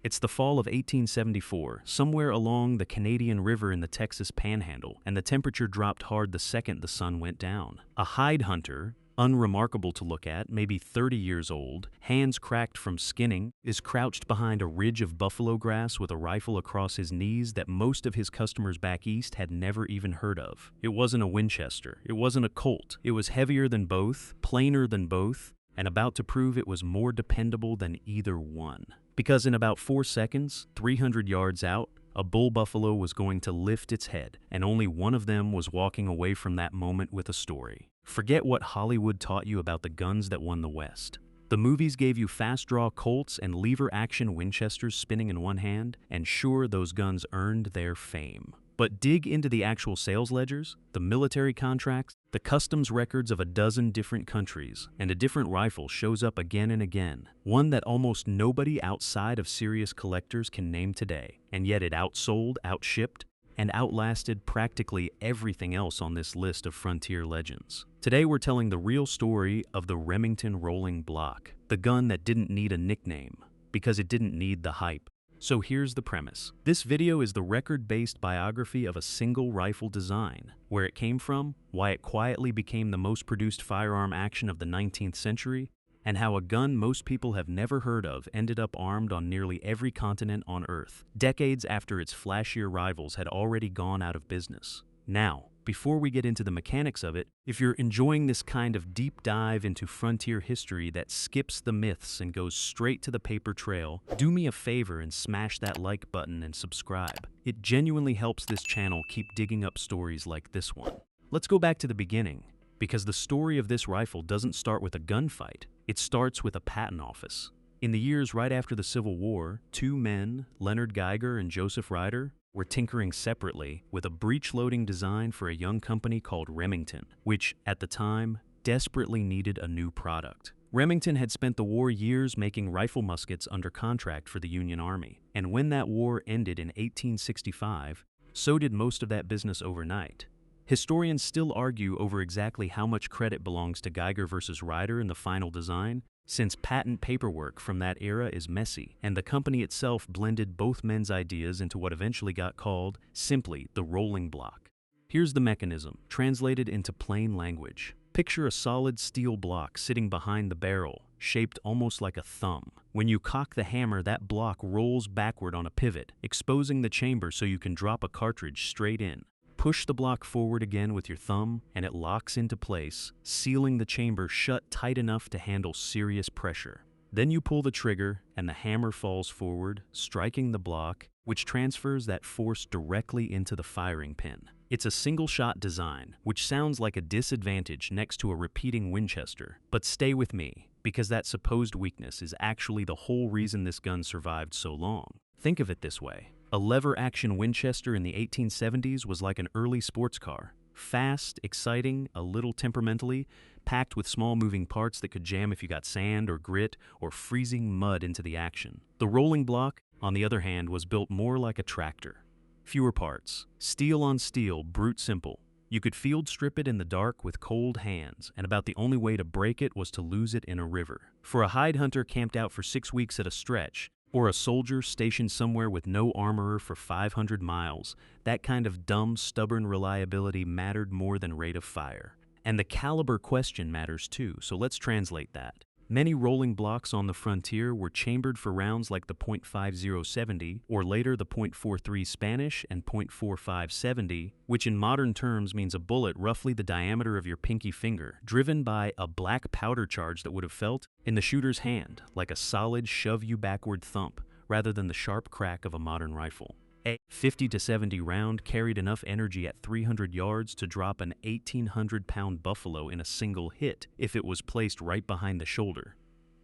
It's the fall of 1874, somewhere along the Canadian River in the Texas Panhandle, and the temperature dropped hard the second the sun went down. A hide hunter, unremarkable to look at, maybe 30 years old, hands cracked from skinning, is crouched behind a ridge of buffalo grass with a rifle across his knees that most of his customers back east had never even heard of. It wasn't a Winchester, it wasn't a Colt, it was heavier than both, plainer than both, and about to prove it was more dependable than either one. Because in about 4 seconds, 300 yards out, a bull buffalo was going to lift its head, and only one of them was walking away from that moment with a story. Forget what Hollywood taught you about the guns that won the West. The movies gave you fast-draw Colts and lever-action Winchesters spinning in one hand, and sure, those guns earned their fame. But dig into the actual sales ledgers, the military contracts, the customs records of a dozen different countries, and a different rifle shows up again and again. One that almost nobody outside of serious collectors can name today, and yet it outsold, outshipped, and outlasted practically everything else on this list of frontier legends. Today we're telling the real story of the Remington Rolling Block, the gun that didn't need a nickname, because it didn't need the hype. So here's the premise. This video is the record-based biography of a single rifle design, where it came from, why it quietly became the most produced firearm action of the 19th century, and how a gun most people have never heard of ended up armed on nearly every continent on Earth, decades after its flashier rivals had already gone out of business. Now, before we get into the mechanics of it, if you're enjoying this kind of deep dive into frontier history that skips the myths and goes straight to the paper trail, do me a favor and smash that like button and subscribe. It genuinely helps this channel keep digging up stories like this one. Let's go back to the beginning, because the story of this rifle doesn't start with a gunfight. It starts with a patent office. In the years right after the Civil War, two men, Leonard Geiger and Joseph Ryder, were tinkering separately with a breech-loading design for a young company called Remington, which, at the time, desperately needed a new product. Remington had spent the war years making rifle muskets under contract for the Union Army, and when that war ended in 1865, so did most of that business overnight. Historians still argue over exactly how much credit belongs to Geiger versus Ryder in the final design, since patent paperwork from that era is messy, and the company itself blended both men's ideas into what eventually got called, simply, the rolling block. Here's the mechanism, translated into plain language. Picture a solid steel block sitting behind the barrel, shaped almost like a thumb. When you cock the hammer, that block rolls backward on a pivot, exposing the chamber so you can drop a cartridge straight in. Push the block forward again with your thumb, and it locks into place, sealing the chamber shut tight enough to handle serious pressure. Then you pull the trigger, and the hammer falls forward, striking the block, which transfers that force directly into the firing pin. It's a single-shot design, which sounds like a disadvantage next to a repeating Winchester. But stay with me, because that supposed weakness is actually the whole reason this gun survived so long. Think of it this way. A lever-action Winchester in the 1870s was like an early sports car. Fast, exciting, a little temperamentally, packed with small moving parts that could jam if you got sand or grit or freezing mud into the action. The rolling block, on the other hand, was built more like a tractor. Fewer parts, steel on steel, brute simple. You could field strip it in the dark with cold hands, and about the only way to break it was to lose it in a river. For a hide hunter camped out for 6 weeks at a stretch, or a soldier stationed somewhere with no armorer for 500 miles, that kind of dumb, stubborn reliability mattered more than rate of fire. And the caliber question matters too, so let's translate that. Many rolling blocks on the frontier were chambered for rounds like the .5070, or later the .43 Spanish and .4570, which in modern terms means a bullet roughly the diameter of your pinky finger, driven by a black powder charge that would have felt in the shooter's hand, like a solid shove-you-backward thump, rather than the sharp crack of a modern rifle. A 50 to 70 round carried enough energy at 300 yards to drop an 1,800-pound buffalo in a single hit if it was placed right behind the shoulder.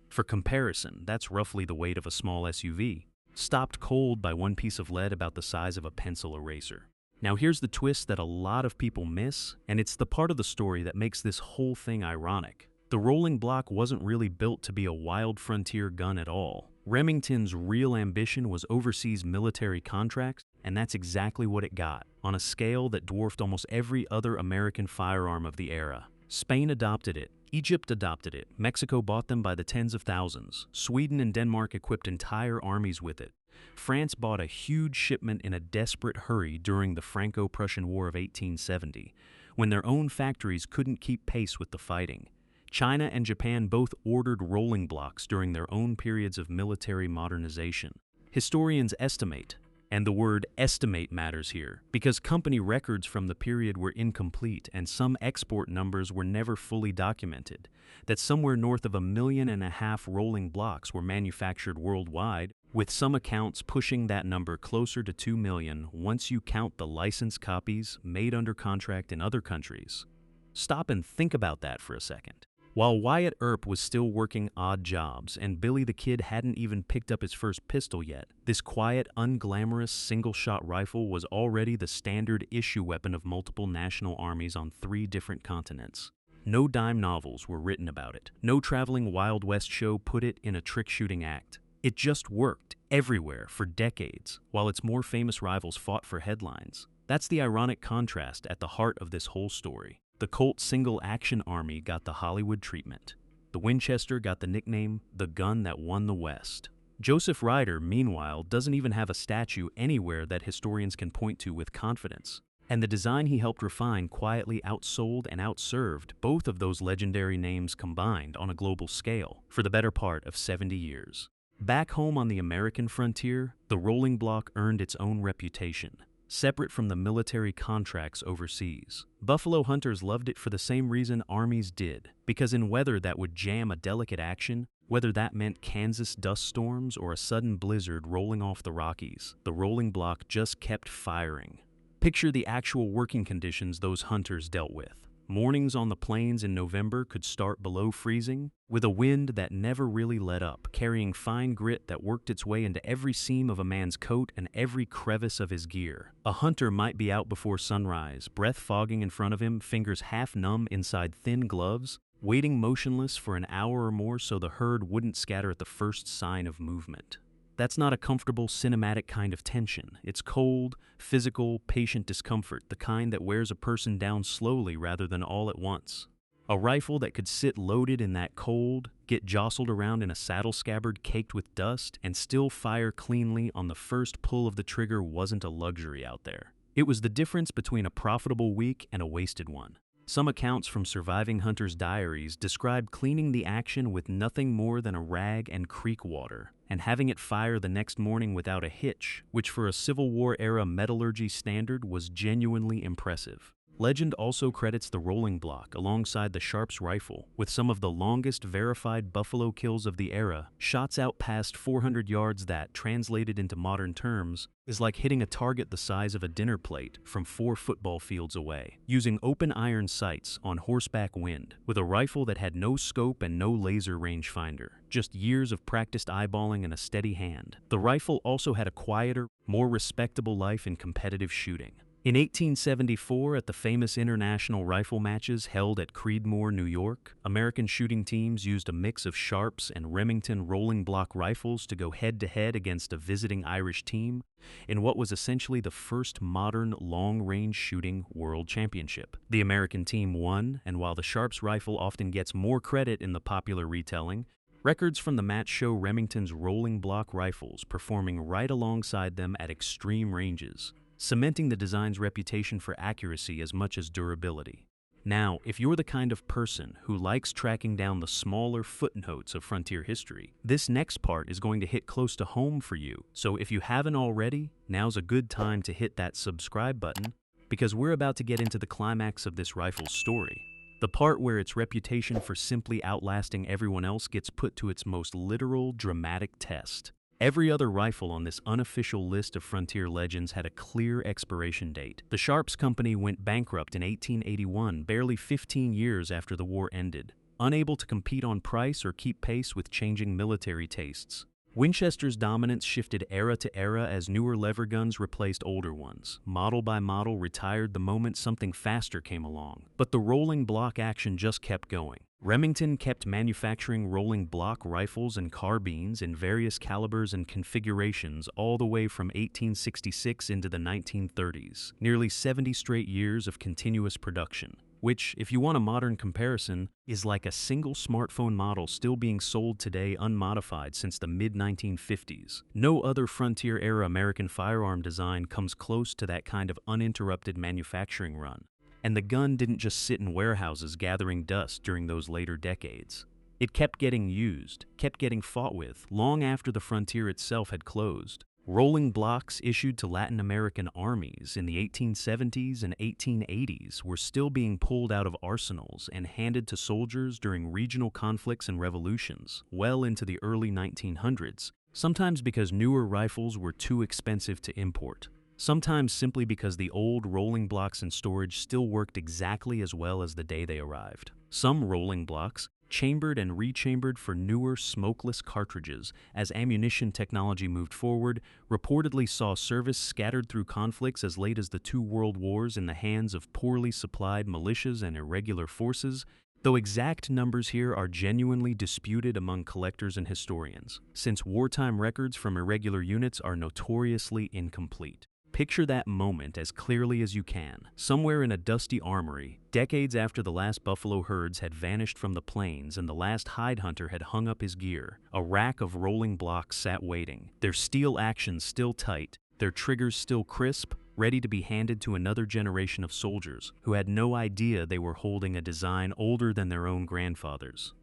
For comparison, that's roughly the weight of a small SUV, stopped cold by one piece of lead about the size of a pencil eraser. Now here's the twist that a lot of people miss, and it's the part of the story that makes this whole thing ironic. The rolling block wasn't really built to be a wild frontier gun at all. Remington's real ambition was overseas military contracts, and that's exactly what it got, on a scale that dwarfed almost every other American firearm of the era. Spain adopted it, Egypt adopted it, Mexico bought them by the tens of thousands, Sweden and Denmark equipped entire armies with it. France bought a huge shipment in a desperate hurry during the Franco-Prussian War of 1870, when their own factories couldn't keep pace with the fighting. China and Japan both ordered rolling blocks during their own periods of military modernization. Historians estimate, and the word estimate matters here, because company records from the period were incomplete and some export numbers were never fully documented, that somewhere north of 1.5 million rolling blocks were manufactured worldwide, with some accounts pushing that number closer to 2 million once you count the licensed copies made under contract in other countries. Stop and think about that for a second. While Wyatt Earp was still working odd jobs and Billy the Kid hadn't even picked up his first pistol yet, this quiet, unglamorous single-shot rifle was already the standard issue weapon of multiple national armies on 3 different continents. No dime novels were written about it. No traveling Wild West show put it in a trick-shooting act. It just worked everywhere for decades, while its more famous rivals fought for headlines. That's the ironic contrast at the heart of this whole story. The Colt single-action army got the Hollywood treatment. The Winchester got the nickname, the gun that won the West. Joseph Ryder, meanwhile, doesn't even have a statue anywhere that historians can point to with confidence. And the design he helped refine quietly outsold and outserved both of those legendary names combined on a global scale for the better part of 70 years. Back home on the American frontier, the rolling block earned its own reputation, separate from the military contracts overseas. Buffalo hunters loved it for the same reason armies did, because in weather that would jam a delicate action, whether that meant Kansas dust storms or a sudden blizzard rolling off the Rockies, the rolling block just kept firing. Picture the actual working conditions those hunters dealt with. Mornings on the plains in November could start below freezing, with a wind that never really let up, carrying fine grit that worked its way into every seam of a man's coat and every crevice of his gear. A hunter might be out before sunrise, breath fogging in front of him, fingers half numb inside thin gloves, waiting motionless for an hour or more so the herd wouldn't scatter at the first sign of movement. That's not a comfortable cinematic kind of tension. It's cold, physical, patient discomfort, the kind that wears a person down slowly rather than all at once. A rifle that could sit loaded in that cold, get jostled around in a saddle scabbard caked with dust, and still fire cleanly on the first pull of the trigger wasn't a luxury out there. It was the difference between a profitable week and a wasted one. Some accounts from surviving hunters' diaries describe cleaning the action with nothing more than a rag and creek water, and having it fire the next morning without a hitch, which for a Civil War-era metallurgy standard was genuinely impressive. Legend also credits the rolling block alongside the Sharps rifle with some of the longest verified buffalo kills of the era, shots out past 400 yards that, translated into modern terms, is like hitting a target the size of a dinner plate from 4 football fields away, using open iron sights on horseback wind, with a rifle that had no scope and no laser rangefinder, just years of practiced eyeballing and a steady hand. The rifle also had a quieter, more respectable life in competitive shooting. In 1874, at the famous international rifle matches held at Creedmoor, New York, American shooting teams used a mix of Sharps and Remington Rolling Block rifles to go head-to-head against a visiting Irish team in what was essentially the first modern long-range shooting world championship. The American team won, and while the Sharps rifle often gets more credit in the popular retelling, records from the match show Remington's Rolling Block rifles performing right alongside them at extreme ranges, cementing the design's reputation for accuracy as much as durability. Now, if you're the kind of person who likes tracking down the smaller footnotes of frontier history, this next part is going to hit close to home for you. So if you haven't already, now's a good time to hit that subscribe button, because we're about to get into the climax of this rifle's story. The part where its reputation for simply outlasting everyone else gets put to its most literal, dramatic test. Every other rifle on this unofficial list of frontier legends had a clear expiration date. The Sharps Company went bankrupt in 1881, barely 15 years after the war ended, unable to compete on price or keep pace with changing military tastes. Winchester's dominance shifted era to era as newer lever guns replaced older ones. Model by model retired the moment something faster came along. But the rolling block action just kept going. Remington kept manufacturing rolling block rifles and carbines in various calibers and configurations all the way from 1866 into the 1930s, nearly 70 straight years of continuous production. which, if you want a modern comparison, is like a single smartphone model still being sold today unmodified since the mid-1950s. No other frontier-era American firearm design comes close to that kind of uninterrupted manufacturing run. And the gun didn't just sit in warehouses gathering dust during those later decades. It kept getting used, kept getting fought with, long after the frontier itself had closed. Rolling blocks issued to Latin American armies in the 1870s and 1880s were still being pulled out of arsenals and handed to soldiers during regional conflicts and revolutions, well into the early 1900s, sometimes because newer rifles were too expensive to import. Sometimes simply because the old rolling blocks in storage still worked exactly as well as the day they arrived. Some rolling blocks, chambered and rechambered for newer smokeless cartridges as ammunition technology moved forward, reportedly saw service scattered through conflicts as late as the two world wars in the hands of poorly supplied militias and irregular forces, though exact numbers here are genuinely disputed among collectors and historians, since wartime records from irregular units are notoriously incomplete. Picture that moment as clearly as you can, somewhere in a dusty armory, decades after the last buffalo herds had vanished from the plains and the last hide hunter had hung up his gear. A rack of rolling blocks sat waiting, their steel actions still tight, their triggers still crisp, ready to be handed to another generation of soldiers who had no idea they were holding a design older than their own grandfathers.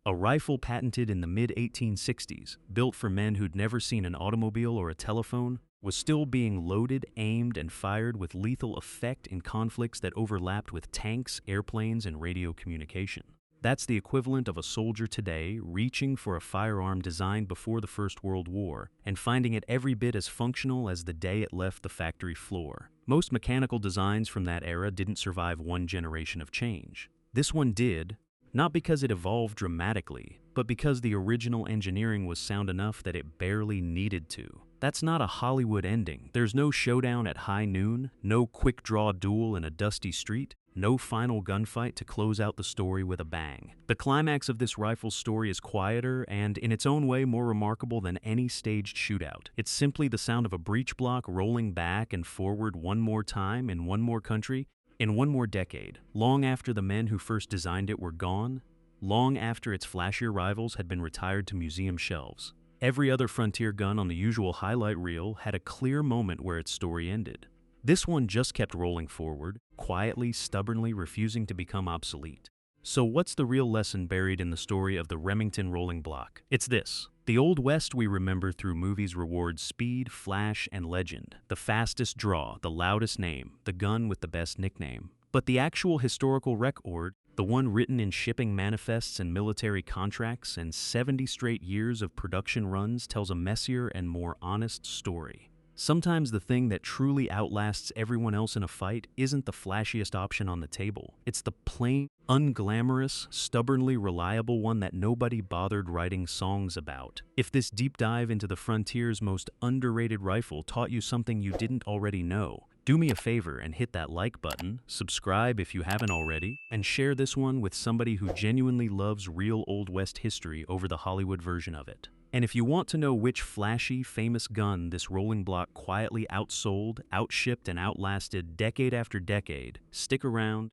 A rifle patented in the mid-1860s, built for men who'd never seen an automobile or a telephone, was still being loaded, aimed, and fired with lethal effect in conflicts that overlapped with tanks, airplanes, and radio communication. That's the equivalent of a soldier today reaching for a firearm designed before the First World War and finding it every bit as functional as the day it left the factory floor. Most mechanical designs from that era didn't survive one generation of change. This one did, not because it evolved dramatically, but because the original engineering was sound enough that it barely needed to. That's not a Hollywood ending. There's no showdown at high noon, no quick draw duel in a dusty street, no final gunfight to close out the story with a bang. The climax of this rifle's story is quieter and, in its own way, more remarkable than any staged shootout. It's simply the sound of a breech block rolling back and forward one more time in one more country, in one more decade, long after the men who first designed it were gone, long after its flashier rivals had been retired to museum shelves. Every other frontier gun on the usual highlight reel had a clear moment where its story ended. This one just kept rolling forward, quietly, stubbornly refusing to become obsolete. So what's the real lesson buried in the story of the Remington Rolling Block? It's this. The Old West we remember through movies rewards speed, flash, and legend. The fastest draw, the loudest name, the gun with the best nickname. But the actual historical record, the one written in shipping manifests and military contracts and 70 straight years of production runs, tells a messier and more honest story. Sometimes the thing that truly outlasts everyone else in a fight isn't the flashiest option on the table. It's the plain, unglamorous, stubbornly reliable one that nobody bothered writing songs about. If this deep dive into the frontier's most underrated rifle taught you something you didn't already know, do me a favor and hit that like button, subscribe if you haven't already, and share this one with somebody who genuinely loves real Old West history over the Hollywood version of it. And if you want to know which flashy, famous gun this rolling block quietly outsold, outshipped, and outlasted decade after decade, stick around,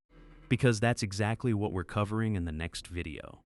because that's exactly what we're covering in the next video.